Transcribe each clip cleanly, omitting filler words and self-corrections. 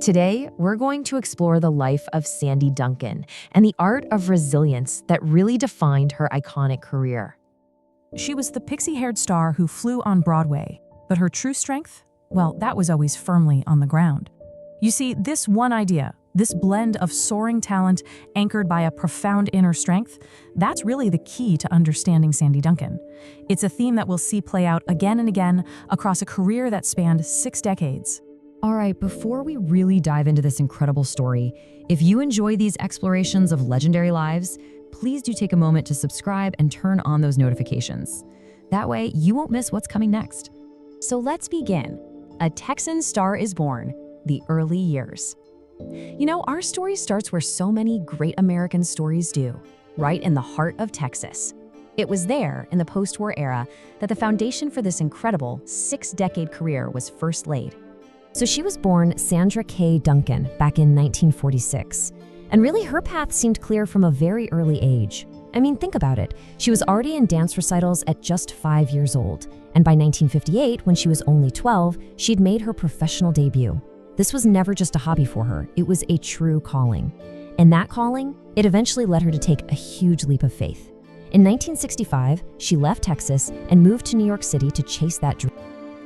Today, we're going to explore the life of Sandy Duncan and the art of resilience that really defined her iconic career. She was the pixie-haired star who flew on Broadway, but her true strength? Well, that was always firmly on the ground. You see, this one idea, this blend of soaring talent anchored by a profound inner strength, that's really the key to understanding Sandy Duncan. It's a theme that we'll see play out again and again across a career that spanned 6 decades. All right, before we really dive into this incredible story, if you enjoy these explorations of legendary lives, please do take a moment to subscribe and turn on those notifications. That way, you won't miss what's coming next. So let's begin. A Texan star is born, the early years. You know, our story starts where so many great American stories do, right in the heart of Texas. It was there, in the post-war era, that the foundation for this incredible 6-decade career was first laid. So she was born Sandra Kay Duncan back in 1946. And really, her path seemed clear from a very early age. I mean, think about it. She was already in dance recitals at just 5 years old. And by 1958, when she was only 12, she'd made her professional debut. This was never just a hobby for her. It was a true calling. And that calling, it eventually led her to take a huge leap of faith. In 1965, she left Texas and moved to New York City to chase that dream.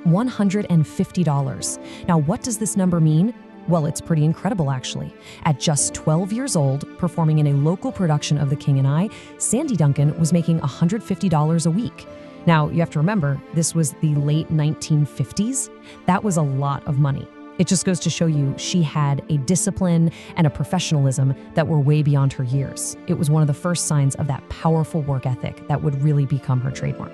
$150. Now, what does this number mean? Well, it's pretty incredible, actually. At just 12 years old, performing in a local production of The King and I, Sandy Duncan was making $150 a week. Now, you have to remember, this was the late 1950s. That was a lot of money. It just goes to show you she had a discipline and a professionalism that were way beyond her years. It was one of the first signs of that powerful work ethic that would really become her trademark.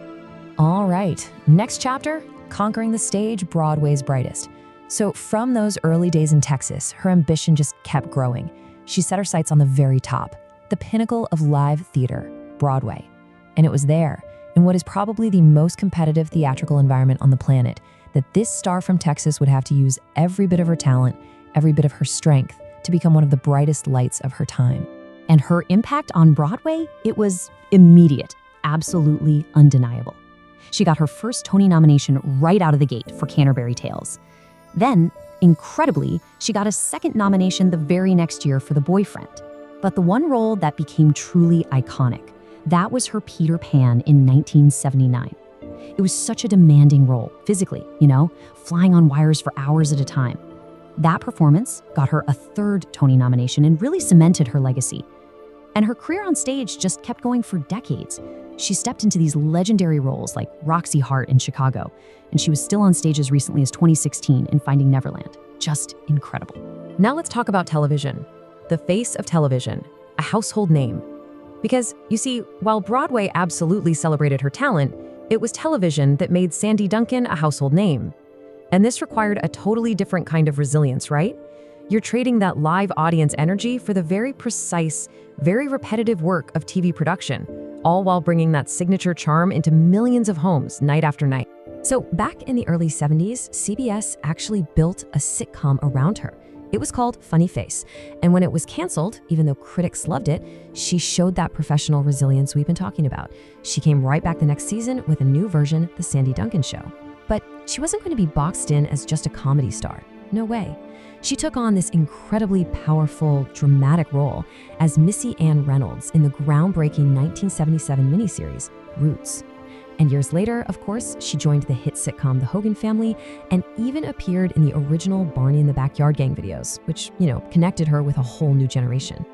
All right, next chapter, conquering the stage, Broadway's brightest. So from those early days in Texas, her ambition just kept growing. She set her sights on the very top, the pinnacle of live theater, Broadway. And it was there, in what is probably the most competitive theatrical environment on the planet, that this star from Texas would have to use every bit of her talent, every bit of her strength to become one of the brightest lights of her time. And her impact on Broadway, it was immediate, absolutely undeniable. She got her first Tony nomination right out of the gate for Canterbury Tales. Then, incredibly, she got a second nomination the very next year for The Boyfriend. But the one role that became truly iconic, that was her Peter Pan in 1979. It was such a demanding role, physically, flying on wires for hours at a time. That performance got her a third Tony nomination and really cemented her legacy. And her career on stage just kept going for decades. She stepped into these legendary roles like Roxy Hart in Chicago, and she was still on stage as recently as 2016 in Finding Neverland. Just incredible. Now let's talk about television. The face of television, a household name. Because, you see, while Broadway absolutely celebrated her talent, it was television that made Sandy Duncan a household name. And this required a totally different kind of resilience, right? You're trading that live audience energy for the very precise, very repetitive work of TV production, all while bringing that signature charm into millions of homes night after night. So back in the early 70s, CBS actually built a sitcom around her. It was called Funny Face. And when it was canceled, even though critics loved it, she showed that professional resilience we've been talking about. She came right back the next season with a new version, The Sandy Duncan Show. But she wasn't going to be boxed in as just a comedy star. No way. She took on this incredibly powerful, dramatic role as Missy Ann Reynolds in the groundbreaking 1977 miniseries, Roots. And years later, of course, she joined the hit sitcom The Hogan Family and even appeared in the original Barney in the Backyard Gang videos, which, connected her with a whole new generation.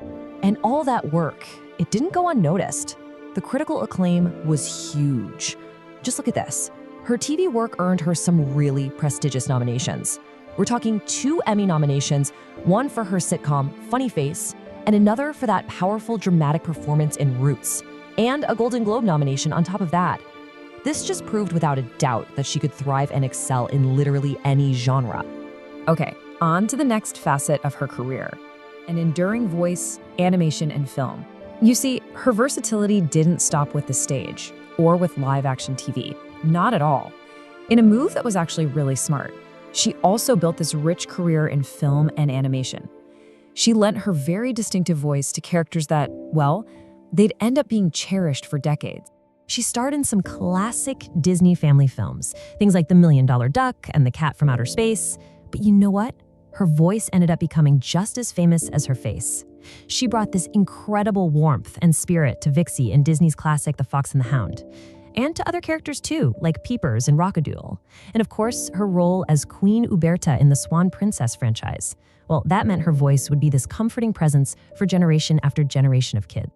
And all that work, it didn't go unnoticed. The critical acclaim was huge. Just look at this. Her TV work earned her some really prestigious nominations. We're talking 2 Emmy nominations, one for her sitcom Funny Face, and another for that powerful dramatic performance in Roots, and a Golden Globe nomination on top of that. This just proved without a doubt that she could thrive and excel in literally any genre. Okay, on to the next facet of her career, an enduring voice, animation, and film. You see, her versatility didn't stop with the stage or with live-action TV. Not at all. In a move that was actually really smart, she also built this rich career in film and animation. She lent her very distinctive voice to characters that, well, they'd end up being cherished for decades. She starred in some classic Disney family films, things like The $1 Million Duck and The Cat from Outer Space. But you know what? her voice ended up becoming just as famous as her face. She brought this incredible warmth and spirit to Vixie in Disney's classic The Fox and the Hound, and to other characters too, like Peepers and Rockadoodle. And of course, her role as Queen Uberta in the Swan Princess franchise. Well, that meant her voice would be this comforting presence for generation after generation of kids.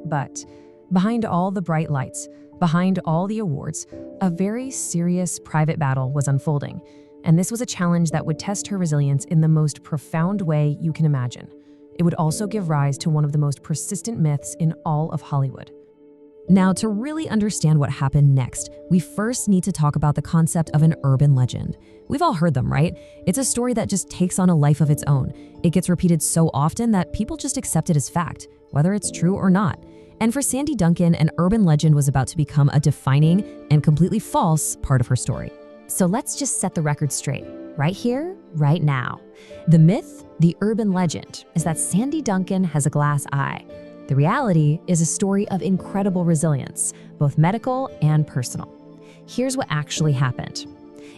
But behind all the bright lights, behind all the awards, a very serious private battle was unfolding. And this was a challenge that would test her resilience in the most profound way you can imagine. It would also give rise to one of the most persistent myths in all of Hollywood. Now, to really understand what happened next, we first need to talk about the concept of an urban legend. We've all heard them, right? It's a story that just takes on a life of its own. It gets repeated so often that people just accept it as fact, whether it's true or not. And for Sandy Duncan, an urban legend was about to become a defining and completely false part of her story. So let's just set the record straight, right here, right now. The myth, the urban legend, is that Sandy Duncan has a glass eye. The reality is a story of incredible resilience, both medical and personal. Here's what actually happened.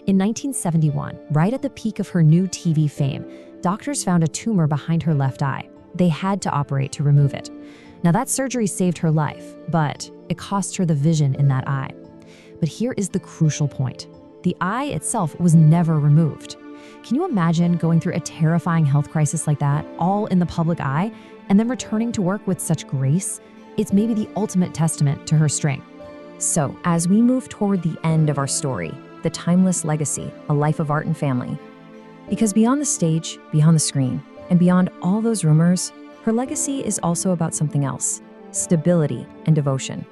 In 1971, right at the peak of her new TV fame, doctors found a tumor behind her left eye. They had to operate to remove it. Now, that surgery saved her life, but it cost her the vision in that eye. But here is the crucial point. The eye itself was never removed. Can you imagine going through a terrifying health crisis like that, all in the public eye, and then returning to work with such grace? It's maybe the ultimate testament to her strength. So, as we move toward the end of our story, the timeless legacy, a life of art and family, because beyond the stage, beyond the screen, and beyond all those rumors, her legacy is also about something else: stability and devotion.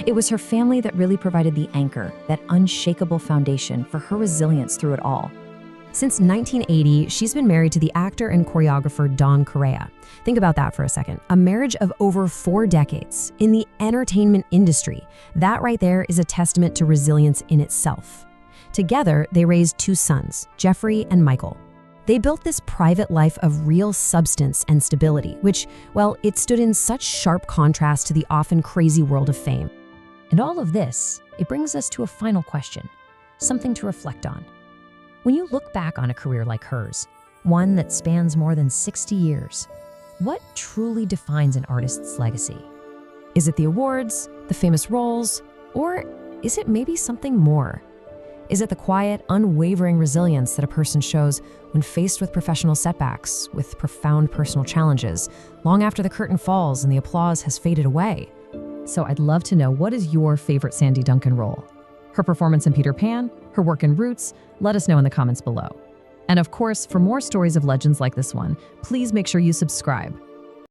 It was her family that really provided the anchor, that unshakable foundation for her resilience through it all. Since 1980, she's been married to the actor and choreographer Don Correa. Think about that for a second. A marriage of over 4 decades in the entertainment industry. That right there is a testament to resilience in itself. Together, they raised 2 sons, Jeffrey and Michael. They built this private life of real substance and stability, which, well, it stood in such sharp contrast to the often crazy world of fame. And all of this, it brings us to a final question, something to reflect on. When you look back on a career like hers, one that spans more than 60 years, what truly defines an artist's legacy? Is it the awards, the famous roles, or is it maybe something more? Is it the quiet, unwavering resilience that a person shows when faced with professional setbacks, with profound personal challenges, long after the curtain falls and the applause has faded away? So I'd love to know, what is your favorite Sandy Duncan role? Her performance in Peter Pan, her work in Roots? Let us know in the comments below. And of course, for more stories of legends like this one, please make sure you subscribe.